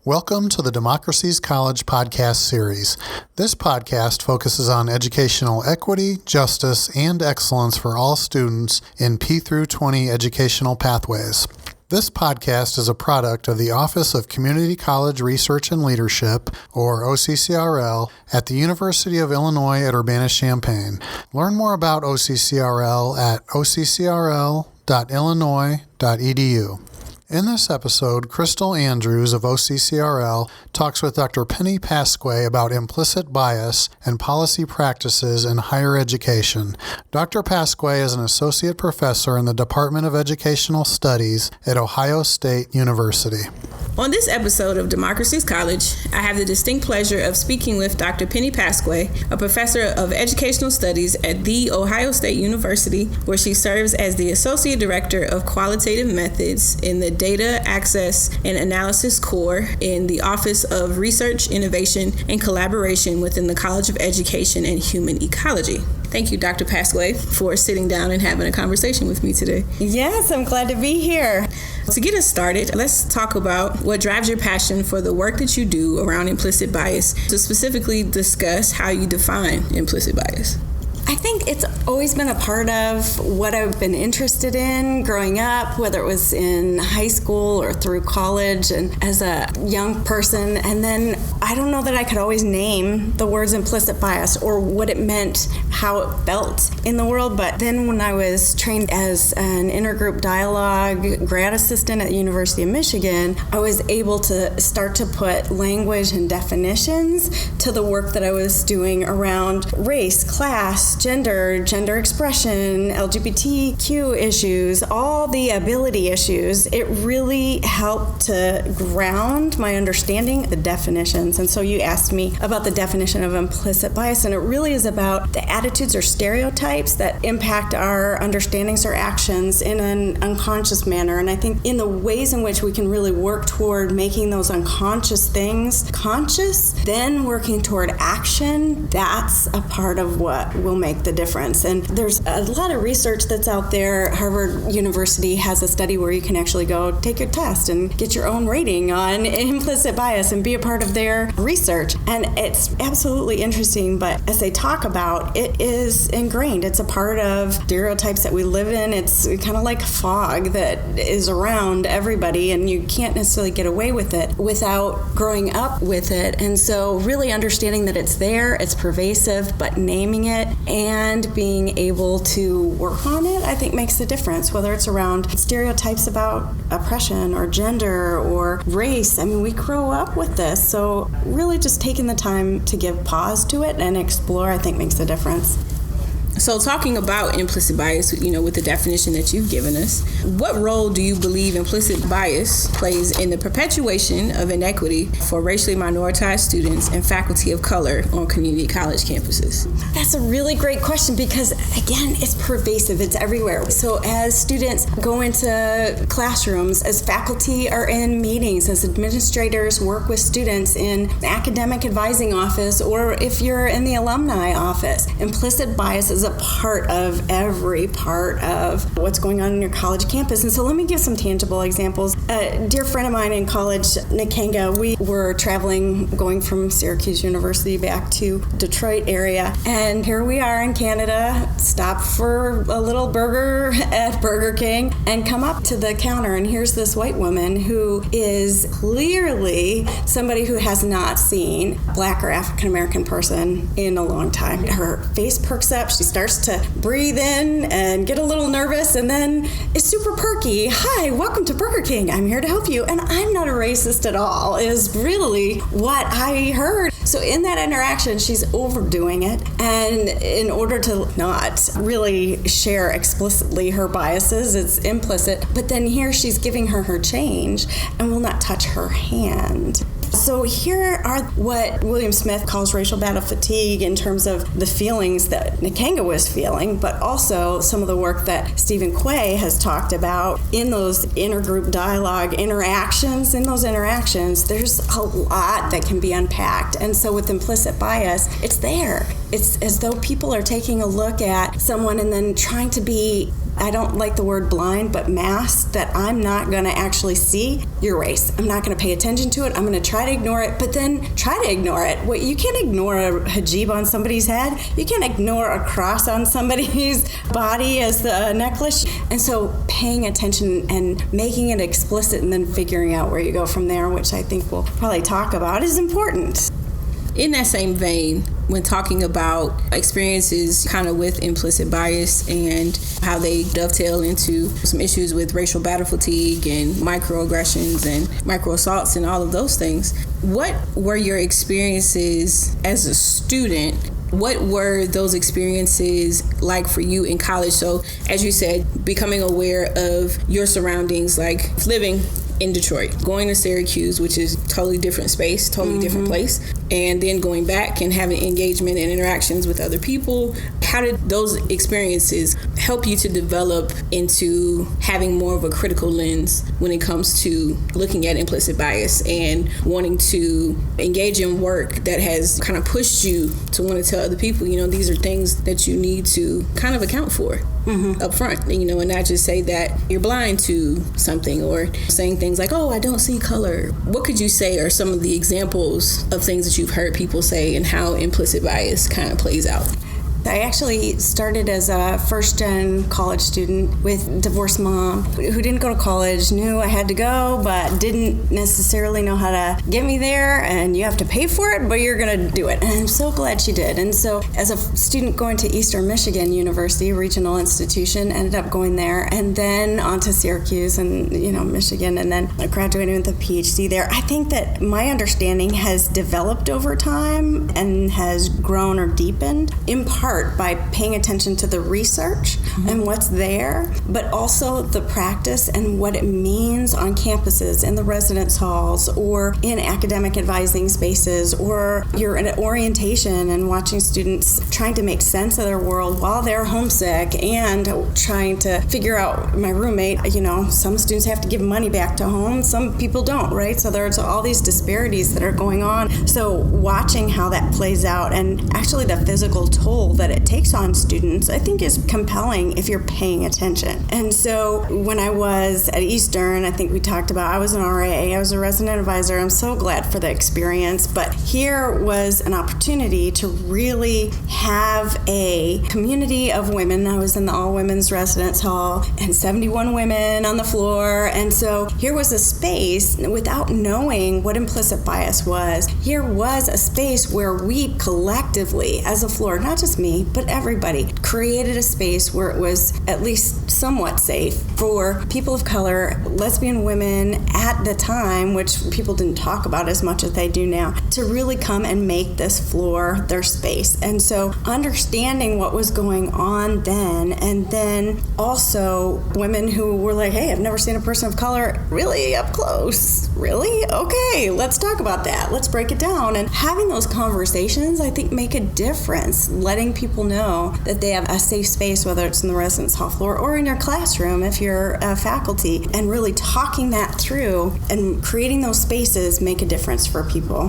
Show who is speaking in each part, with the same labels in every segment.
Speaker 1: Welcome to the Democracies College podcast series. This podcast focuses on educational equity, justice, and excellence for all students in P through 20 educational pathways. This podcast is a product of the Office of Community College Research and Leadership, or OCCRL, at the University of Illinois at Urbana-Champaign. Learn more about OCCRL at occrl.illinois.edu. In this episode, Krystal Andrews of OCCRL talks with Dr. Penny Pasque about implicit bias and policy practices in higher education. Dr. Pasque is an associate professor in the Department of Educational Studies at Ohio State University.
Speaker 2: On this episode of Democracies College, I have the distinct pleasure of speaking with Dr. Penny Pasque, a professor of educational studies at The Ohio State University, where she serves as the Associate Director of Qualitative Methods in the Data Access and Analysis Core in the Office of Research, Innovation, and Collaboration within the College of Education and Human Ecology. Thank you, Dr. Pasque, for sitting down and having a conversation with me today.
Speaker 3: Yes, I'm glad to be here.
Speaker 2: To get us started, let's talk about what drives your passion for the work that you do around implicit bias, to specifically discuss how you define implicit bias.
Speaker 3: I think it's always been a part of what I've been interested in growing up, whether it was in high school or through college and as a young person. And then I don't know that I could always name the words implicit bias or what it meant, how it felt in the world. But then when I was trained as an intergroup dialogue grad assistant at the University of Michigan, I was able to start to put language and definitions to the work that I was doing around race, class, gender expression, LGBTQ issues, all the ability issues. It really helped to ground my understanding of the definitions. And so you asked me about the definition of implicit bias, and it really is about the attitudes or stereotypes that impact our understandings or actions in an unconscious manner. And I think in the ways in which we can really work toward making those unconscious things conscious, then working toward action, that's a part of what will make the difference. And there's a lot of research that's out there. Harvard University has a study where you can actually go take your test and get your own rating on implicit bias and be a part of their research. And it's absolutely interesting, but as they talk about, it is ingrained. It's a part of stereotypes that we live in. It's kind of like fog that is around everybody, and you can't necessarily get away with it without growing up with it. And so really understanding that it's there, it's pervasive, but naming it and being able to work on it, I think makes a difference, whether it's around stereotypes about oppression or gender or race. I mean, we grow up with this, so really just taking the time to give pause to it and explore, I think, makes a difference.
Speaker 2: So talking about implicit bias, with the definition that you've given us, what role do you believe implicit bias plays in the perpetuation of inequity for racially minoritized students and faculty of color on community college campuses?
Speaker 3: That's a really great question because, again, it's pervasive. It's everywhere. So as students go into classrooms, as faculty are in meetings, as administrators work with students in academic advising office, or if you're in the alumni office, implicit bias is a part of every part of what's going on in your college campus. And so let me give some tangible examples. A dear friend of mine in college, Nikenga, we were traveling, going from Syracuse University back to Detroit area. And here we are in Canada, stop for a little burger at Burger King and come up to the counter. And here's this white woman who is clearly somebody who has not seen Black or African American person in a long time. Her face perks up. She starts to breathe in and get a little nervous, and then is super perky. Hi, welcome to Burger King. I'm here to help you. And I'm not a racist at all, is really what I heard. So in that interaction, she's overdoing it. And in order to not really share explicitly her biases, it's implicit. But then here she's giving her change and will not touch her hand. So here are what William Smith calls racial battle fatigue in terms of the feelings that Nikenga was feeling, but also some of the work that Stephen Quay has talked about in those intergroup dialogue interactions. In those interactions, there's a lot that can be unpacked. And so with implicit bias, it's there. it's as though people are taking a look at someone and then trying to be, I don't like the word blind, but masked, that I'm not going to actually see your race. I'm not going to pay attention to it. I'm going to try to ignore it, but then try to ignore it. Well, you can't ignore a hijab on somebody's head. You can't ignore a cross on somebody's body as the necklace. And so paying attention and making it explicit and then figuring out where you go from there, which I think we'll probably talk about, is important.
Speaker 2: In that same vein, when talking about experiences kind of with implicit bias and how they dovetail into some issues with racial battle fatigue and microaggressions and microassaults and all of those things, what were your experiences as a student? What were those experiences like for you in college? So, as you said, becoming aware of your surroundings, like living in Detroit, going to Syracuse, which is totally different space, totally different place, and then going back and having engagement and interactions with other people. How did those experiences help you to develop into having more of a critical lens when it comes to looking at implicit bias and wanting to engage in work that has kind of pushed you to want to tell other people, these are things that you need to kind of account for up front, and not just say that you're blind to something or saying things like, oh, I don't see color. What could you say are some of the examples of things that you've heard people say and how implicit bias kind of plays out?
Speaker 3: I actually started as a first-gen college student with divorced mom who didn't go to college, knew I had to go, but didn't necessarily know how to get me there, and you have to pay for it, but you're going to do it. And I'm so glad she did. And so as a student going to Eastern Michigan University, a regional institution, ended up going there, and then on to Syracuse and, Michigan, and then graduating with a PhD there. I think that my understanding has developed over time and has grown or deepened, in part by paying attention to the research and what's there, but also the practice and what it means on campuses, in the residence halls, or in academic advising spaces, or you're at orientation and watching students trying to make sense of their world while they're homesick and trying to figure out, my roommate, some students have to give money back to home, some people don't, right? So there's all these disparities that are going on. So watching how that plays out, and actually the physical toll that it takes on students, I think is compelling if you're paying attention. And so when I was at Eastern, I think we talked about, I was an RA, I was a resident advisor. I'm so glad for the experience, but here was an opportunity to really have a community of women. I was in the all-women's residence hall and 71 women on the floor. And so here was a space, without knowing what implicit bias was, here was a space where we collectively as a floor, not just me, but everybody, created a space where it was at least somewhat safe for people of color, lesbian women at the time, which people didn't talk about as much as they do now, to really come and make this floor their space. And so understanding what was going on then, and then also women who were like, hey, I've never seen a person of color really up close. Really? Okay, let's talk about that. Let's break it down. And having those conversations, I think, make a difference, letting people know that they have a safe space, whether it's in the residence hall floor or in your classroom if you're a faculty, and really talking that through and creating those spaces make a difference for people.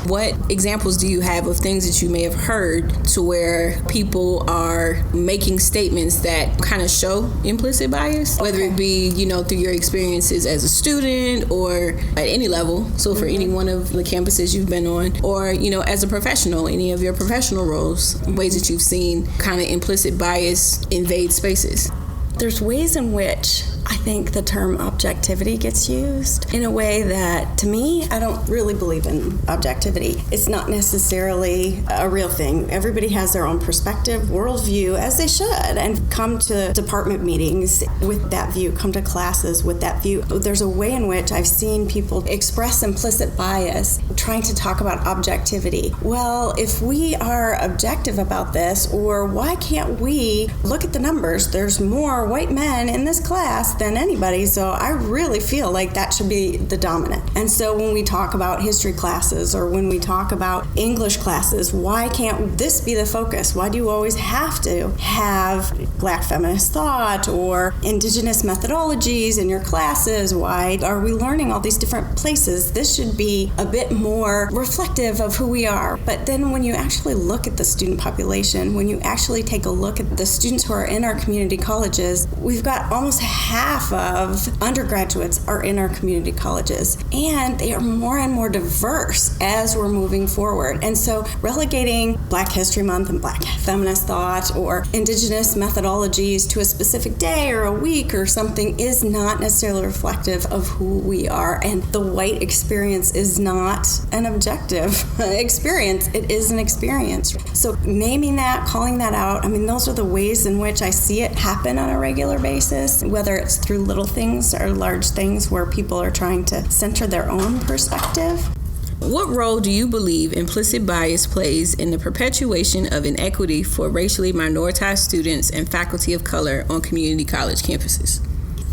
Speaker 2: What examples do you have of things that you may have heard to where people are making statements that kind of show implicit bias, whether it be, through your experiences as a student or at any level, so for any one of the campuses you've been on, or, as a professional, any of your professional roles, ways that you've seen kind of implicit bias invade spaces?
Speaker 3: There's ways in which I think the term objectivity gets used in a way that, to me, I don't really believe in objectivity. It's not necessarily a real thing. Everybody has their own perspective, worldview, as they should, and come to department meetings with that view, come to classes with that view. There's a way in which I've seen people express implicit bias, trying to talk about objectivity. Well, if we are objective about this, or why can't we look at the numbers? There's more white men in this class class than anybody, so I really feel like that should be the dominant. And so when we talk about history classes or when we talk about English classes, why can't this be the focus? Why do you always have to have Black feminist thought or indigenous methodologies in your classes? Why are we learning all these different places? This should be a bit more reflective of who we are. But then when you actually look at the student population, when you actually take a look at the students who are in our community colleges, we've got almost half of undergraduates are in our community colleges, and they are more and more diverse as we're moving forward. And so relegating Black History Month and Black feminist thought or indigenous methodologies to a specific day or a week or something is not necessarily reflective of who we are. And the white experience is not an objective experience. It is an experience. So naming that, calling that out, I mean, those are the ways in which I see it happen on a regular basis, whether it's through little things or large things where people are trying to center their own perspective.
Speaker 2: What role do you believe implicit bias plays in the perpetuation of inequity for racially minoritized students and faculty of color on community college campuses?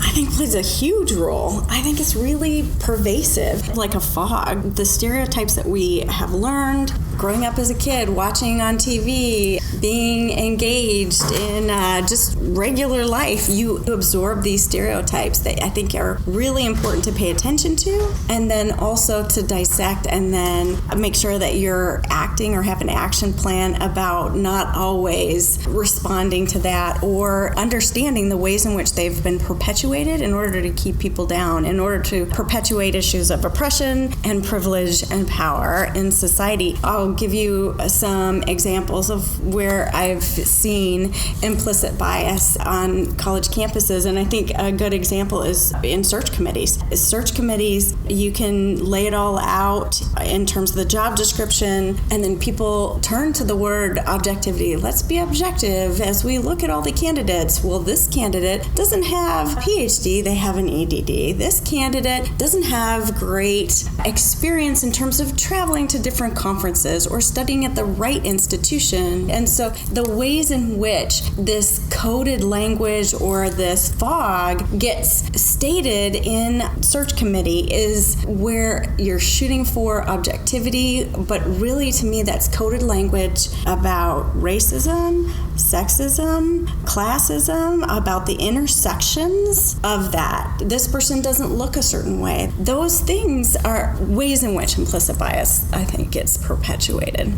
Speaker 3: I think it plays a huge role. I think it's really pervasive, like a fog. The stereotypes that we have learned growing up as a kid, watching on TV, being engaged in just regular life, you absorb these stereotypes that I think are really important to pay attention to, and then also to dissect and then make sure that you're acting or have an action plan about not always responding to that or understanding the ways in which they've been perpetuated in order to keep people down, in order to perpetuate issues of oppression and privilege and power in society. I'll give you some examples of where I've seen implicit bias on college campuses, and I think a good example is in search committees. Search committees, you can lay it all out in terms of the job description, and then people turn to the word objectivity. Let's be objective as we look at all the candidates. Well, this candidate doesn't have a PhD, they have an EDD. This candidate doesn't have great experience in terms of traveling to different conferences or studying at the right institution. And so the ways in which this coded language or this fog gets stated in search committee is where you're shooting for objectivity, but really to me that's coded language about racism, sexism, classism, about the intersections of that. This person doesn't look a certain way. Those things are ways in which implicit bias, I think, gets perpetuated.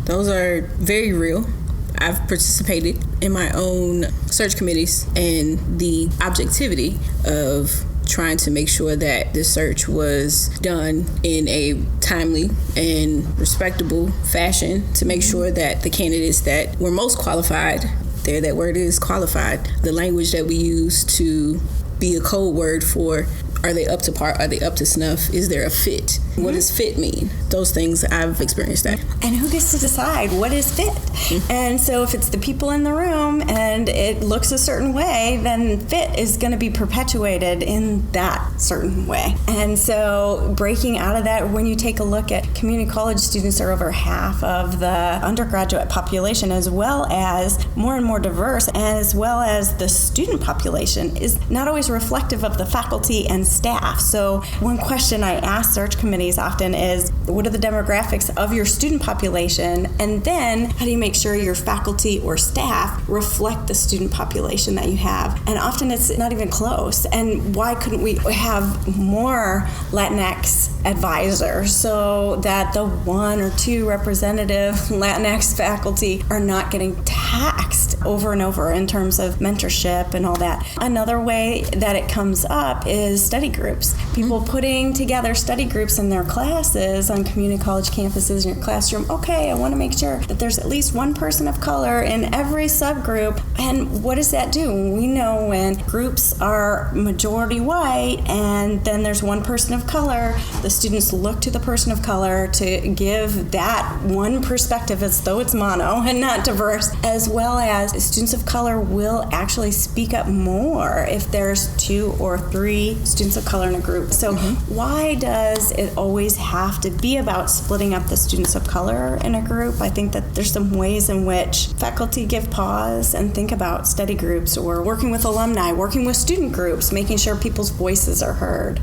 Speaker 2: Those are very real. I've participated in my own search committees, and the objectivity of trying to make sure that the search was done in a timely and respectable fashion to make sure that the candidates that were most qualified, there that word is qualified, the language that we use to be a code word for are they up to par, are they up to snuff, is there a fit? What does fit mean? Those things, I've experienced that.
Speaker 3: And who gets to decide what is fit? And so if it's the people in the room and it looks a certain way, then fit is going to be perpetuated in that certain way. And so breaking out of that, when you take a look at community college students are over half of the undergraduate population, as well as more and more diverse, as well as the student population is not always reflective of the faculty and staff. So one question I ask search committees often is, what are the demographics of your student population? And then how do you make sure your faculty or staff reflect the student population that you have? And often it's not even close. And why couldn't we have more Latinx advisors so that the one or two representative Latinx faculty are not getting taxed over and over in terms of mentorship and all that? Another way that it comes up is study groups. People putting together study groups in their classes on community college campuses in your classroom. Okay, I want to make sure that there's at least one person of color in every subgroup. And what does that do? We know when groups are majority white and then there's one person of color, the students look to the person of color to give that one perspective as though it's mono and not diverse, as well as students of color will actually speak up more if there's 2 or 3 students of color in a group. So why does it always have to be about splitting up the students of color in a group. I think that there's some ways in which faculty give pause and think about study groups or working with alumni, working with student groups, making sure people's voices are heard.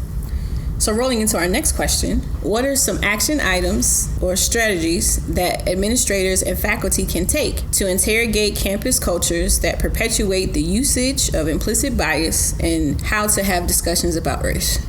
Speaker 2: So rolling into our next question, what are some action items or strategies that administrators and faculty can take to interrogate campus cultures that perpetuate the usage of implicit bias and how to have discussions about race?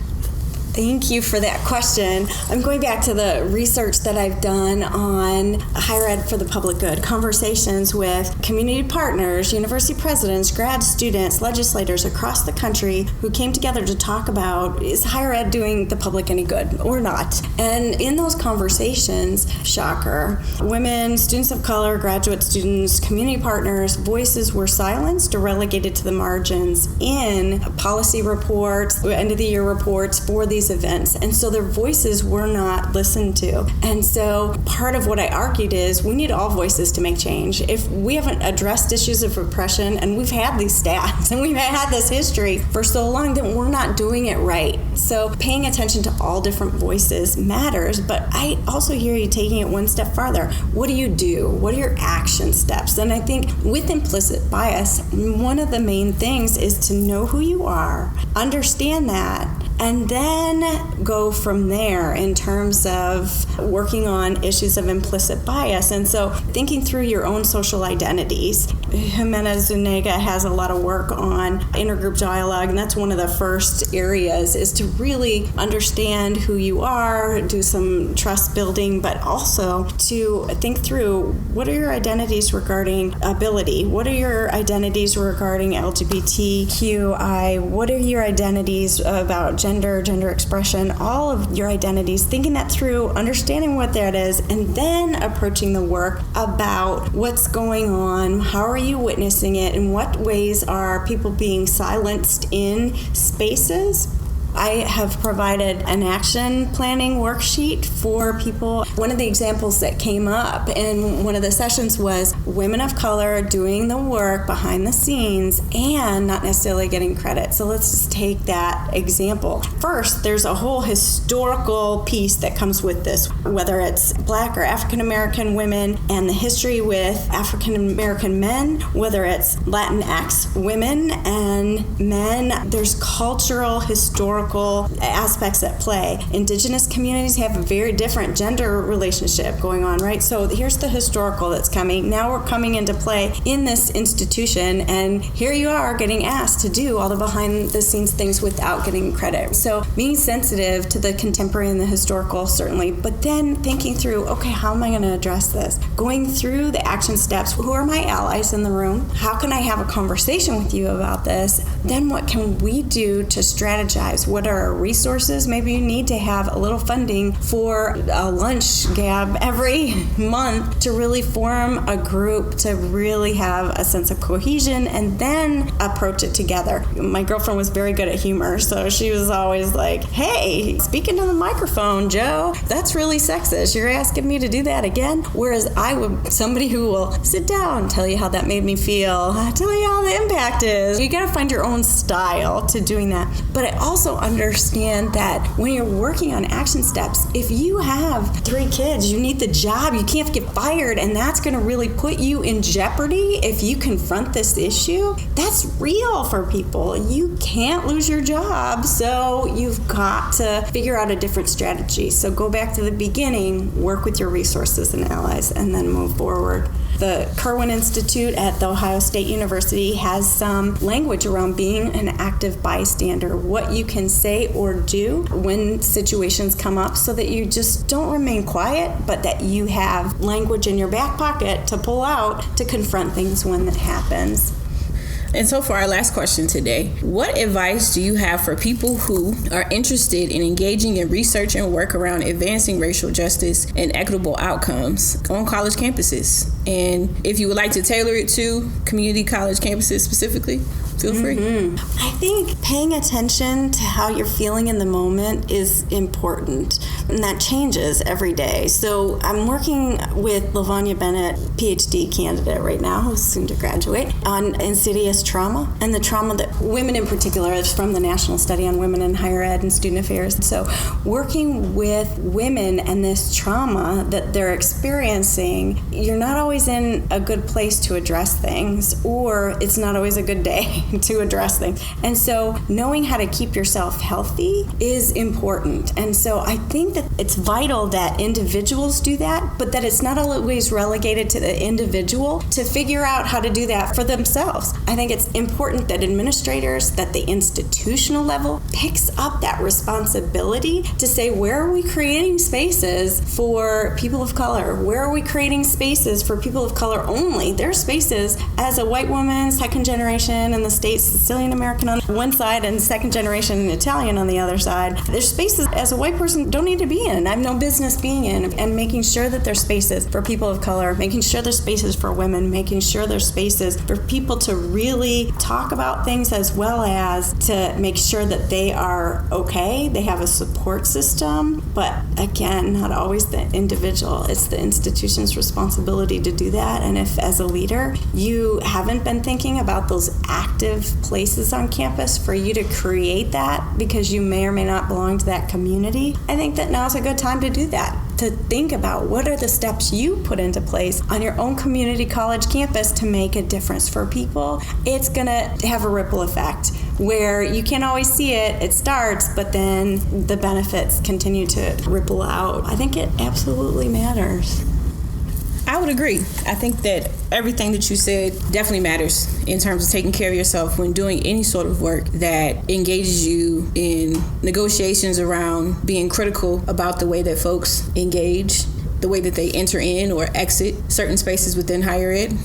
Speaker 3: Thank you for that question. I'm going back to the research that I've done on higher ed for the public good, conversations with community partners, university presidents, grad students, legislators across the country who came together to talk about, is higher ed doing the public any good or not? And in those conversations, shocker, women, students of color, graduate students, community partners, voices were silenced or relegated to the margins in policy reports, end of the year reports for these events. And so their voices were not listened to. And so part of what I argued is we need all voices to make change. If we haven't addressed issues of oppression, and we've had these stats and we've had this history for so long, then we're not doing it right. So paying attention to all different voices matters, but I also hear you taking it one step farther. What do you do? What are your action steps? And I think with implicit bias, one of the main things is to know who you are, understand that, and then go from there in terms of working on issues of implicit bias. And so thinking through your own social identities. Jimenez Zuniga has a lot of work on intergroup dialogue, and that's one of the first areas, is to really understand who you are, do some trust building, but also to think through what are your identities regarding ability? What are your identities regarding LGBTQI? What are your identities about gender expression, all of your identities, thinking that through, understanding what that is, and then approaching the work about what's going on, how are you witnessing it, in what ways are people being silenced in spaces. I have provided an action planning worksheet for people. One of the examples that came up in one of the sessions was women of color doing the work behind the scenes and not necessarily getting credit. So let's just take that example. First, there's a whole historical piece that comes with this, whether it's Black or African American women and the history with African American men, whether it's Latinx women and men. There's cultural, historical aspects at play. Indigenous communities have a very different gender relationship going on, right? So here's the historical that's coming. Now we're coming into play in this institution, and here you are getting asked to do all the behind the scenes things without getting credit. So being sensitive to the contemporary and the historical, certainly, but then thinking through, okay, how am I going to address this? Going through the action steps. Who are my allies in the room? How can I have a conversation with you about this? Then what can we do to strategize? What are our resources? Maybe you need to have a little funding for a lunch gab every month to really form a group, to really have a sense of cohesion and then approach it together. My girlfriend was very good at humor, so she was always like, hey, speaking to the microphone, Joe, that's really sexist. You're asking me to do that again? Whereas I would, somebody who will sit down, tell you how that made me feel, tell you how the impact is. You got to find your own style to doing that. But I also understand that when you're working on action steps, if you have 3 kids, you need the job, you can't get fired, and that's going to really put you in jeopardy if you confront this issue. That's real for people. You can't lose your job, so you've got to figure out a different strategy. So go back to the beginning, work with your resources and allies, and then move forward. The Kirwan Institute at The Ohio State University has some language around being an active bystander, what you can say or do when situations come up, so that you just don't remain quiet, but that you have language in your back pocket to pull out to confront things when it happens.
Speaker 2: And so for our last question today, what advice do you have for people who are interested in engaging in research and work around advancing racial justice and equitable outcomes on college campuses? And if you would like to tailor it to community college campuses specifically, feel free.
Speaker 3: I think paying attention to how you're feeling in the moment is important, and that changes every day. So I'm working with LaVanya Bennett, PhD candidate right now, who's soon to graduate, on insidious trauma, and the trauma that women in particular is from the National Study on Women in Higher Ed and Student Affairs. So working with women and this trauma that they're experiencing, you're not always in a good place to address things, or it's not always a good day to address things. And so knowing how to keep yourself healthy is important. And so I think that it's vital that individuals do that, but that it's not always relegated to the individual to figure out how to do that for themselves. I think it's important that administrators, that the institutional level picks up that responsibility to say, where are we creating spaces for people of color? Where are we creating spaces for people of color only? There are spaces as a white woman, second generation in the States, Sicilian American on one side and second generation Italian on the other side. There's spaces as a white person don't need to be in. I have no business being in, and making sure that there's spaces for people of color, making sure there's spaces for women, making sure there's spaces for people to really talk about things, as well as to make sure that they are okay, they have a support system. But again, not always the individual. It's the institution's responsibility to do that. And if as a leader you haven't been thinking about those active places on campus for you to create that because you may or may not belong to that community, I think that now's a good time to do that. To think about what are the steps you put into place on your own community college campus to make a difference for people. It's going to have a ripple effect where you can't always see it. It starts, but then the benefits continue to ripple out. I think it absolutely matters.
Speaker 2: I would agree. I think that everything that you said definitely matters in terms of taking care of yourself when doing any sort of work that engages you in negotiations around being critical about the way that folks engage, the way that they enter in or exit certain spaces within higher ed,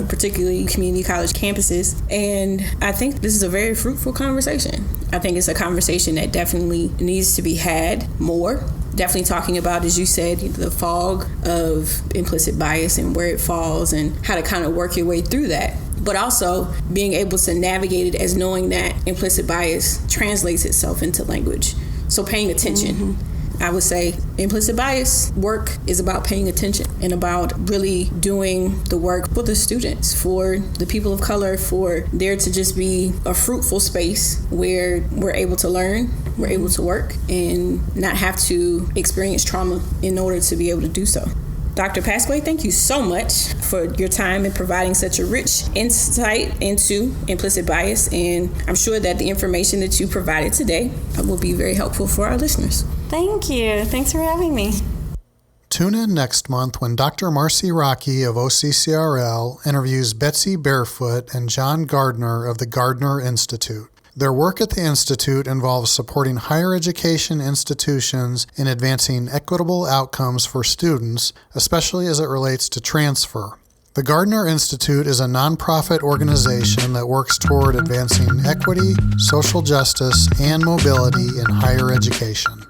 Speaker 2: particularly community college campuses. And I think this is a very fruitful conversation. I think it's a conversation that definitely needs to be had more. Definitely talking about, as you said, the fog of implicit bias and where it falls and how to kind of work your way through that. But also being able to navigate it as knowing that implicit bias translates itself into language. So paying attention. I would say implicit bias work is about paying attention and about really doing the work for the students, for the people of color, for there to just be a fruitful space where we're able to learn, we're able to work, and not have to experience trauma in order to be able to do so. Dr. Pasque, thank you so much for your time and providing such a rich insight into implicit bias. And I'm sure that the information that you provided today will be very helpful for our listeners.
Speaker 3: Thank you. Thanks for having me.
Speaker 1: Tune in next month when Dr. Marcy Rocky of OCCRL interviews Betsy Barefoot and John Gardner of the Gardner Institute. Their work at the Institute involves supporting higher education institutions in advancing equitable outcomes for students, especially as it relates to transfer. The Gardner Institute is a nonprofit organization that works toward advancing equity, social justice, and mobility in higher education.